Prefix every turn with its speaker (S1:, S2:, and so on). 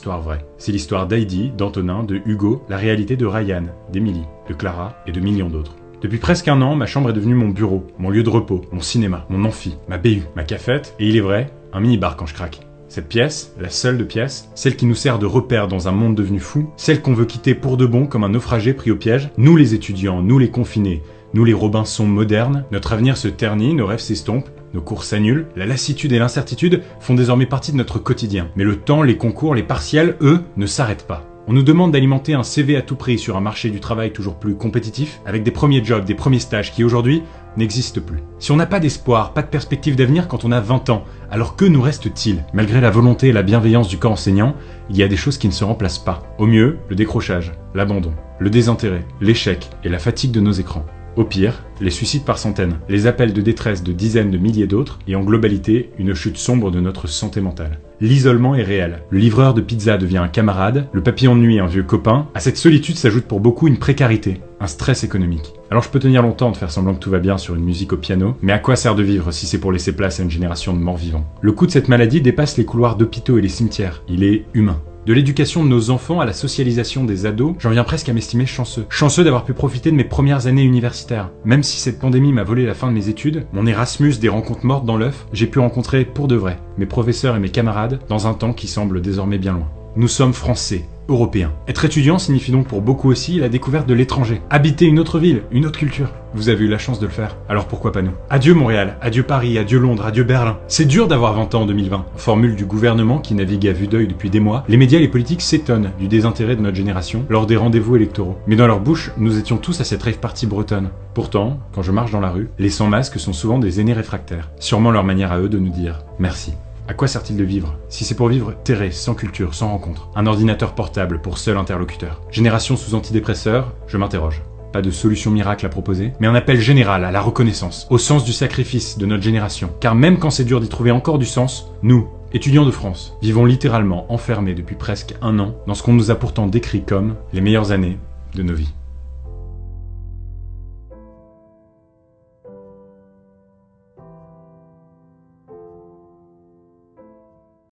S1: Histoire vraie. C'est l'histoire d'Heidi, d'Antonin, de Hugo, la réalité de Ryan, d'Emily, de Clara et de millions d'autres. Depuis presque un an, ma chambre est devenue mon bureau, mon lieu de repos, mon cinéma, mon amphi, ma BU, ma cafette, et il est vrai, un mini-bar quand je craque. Cette pièce, la seule de pièces, celle qui nous sert de repère dans un monde devenu fou, celle qu'on veut quitter pour de bon comme un naufragé pris au piège, nous les étudiants, nous les confinés, nous les Robinson modernes, notre avenir se ternit, nos rêves s'estompent, nos cours s'annulent, la lassitude et l'incertitude font désormais partie de notre quotidien. Mais le temps, les concours, les partiels, eux, ne s'arrêtent pas. On nous demande d'alimenter un CV à tout prix sur un marché du travail toujours plus compétitif, avec des premiers jobs, des premiers stages qui aujourd'hui n'existent plus. Si on n'a pas d'espoir, pas de perspective d'avenir quand on a 20 ans, alors que nous reste-t-il? Malgré la volonté et la bienveillance du corps enseignant, il y a des choses qui ne se remplacent pas. Au mieux, le décrochage, l'abandon, le désintérêt, l'échec et la fatigue de nos écrans. Au pire, les suicides par centaines, les appels de détresse de dizaines de milliers d'autres, et en globalité, une chute sombre de notre santé mentale. L'isolement est réel. Le livreur de pizza devient un camarade, le papillon de nuit un vieux copain. À cette solitude s'ajoute pour beaucoup une précarité, un stress économique. Alors je peux tenir longtemps de faire semblant que tout va bien sur une musique au piano, mais à quoi sert de vivre si c'est pour laisser place à une génération de morts-vivants? Le coût de cette maladie dépasse les couloirs d'hôpitaux et les cimetières. Il est humain. De l'éducation de nos enfants à la socialisation des ados, j'en viens presque à m'estimer chanceux. Chanceux d'avoir pu profiter de mes premières années universitaires. Même si cette pandémie m'a volé la fin de mes études, mon Erasmus des rencontres mortes dans l'œuf, j'ai pu rencontrer pour de vrai mes professeurs et mes camarades dans un temps qui semble désormais bien loin. Nous sommes français, européens. Être étudiant signifie donc pour beaucoup aussi la découverte de l'étranger. Habiter une autre ville, une autre culture. Vous avez eu la chance de le faire, alors pourquoi pas nous? Adieu Montréal, adieu Paris, adieu Londres, adieu Berlin. C'est dur d'avoir 20 ans en 2020. Formule du gouvernement qui navigue à vue d'œil depuis des mois, les médias et les politiques s'étonnent du désintérêt de notre génération lors des rendez-vous électoraux. Mais dans leur bouche, nous étions tous à cette rave party bretonne. Pourtant, quand je marche dans la rue, les sans-masques sont souvent des aînés réfractaires. Sûrement leur manière à eux de nous dire merci. À quoi sert-il de vivre, si c'est pour vivre terré, sans culture, sans rencontre? Un ordinateur portable pour seul interlocuteur. Génération sous antidépresseurs, je m'interroge. Pas de solution miracle à proposer, mais un appel général à la reconnaissance, au sens du sacrifice de notre génération. Car même quand c'est dur d'y trouver encore du sens, nous, étudiants de France, vivons littéralement enfermés depuis presque un an dans ce qu'on nous a pourtant décrit comme les meilleures années de nos vies.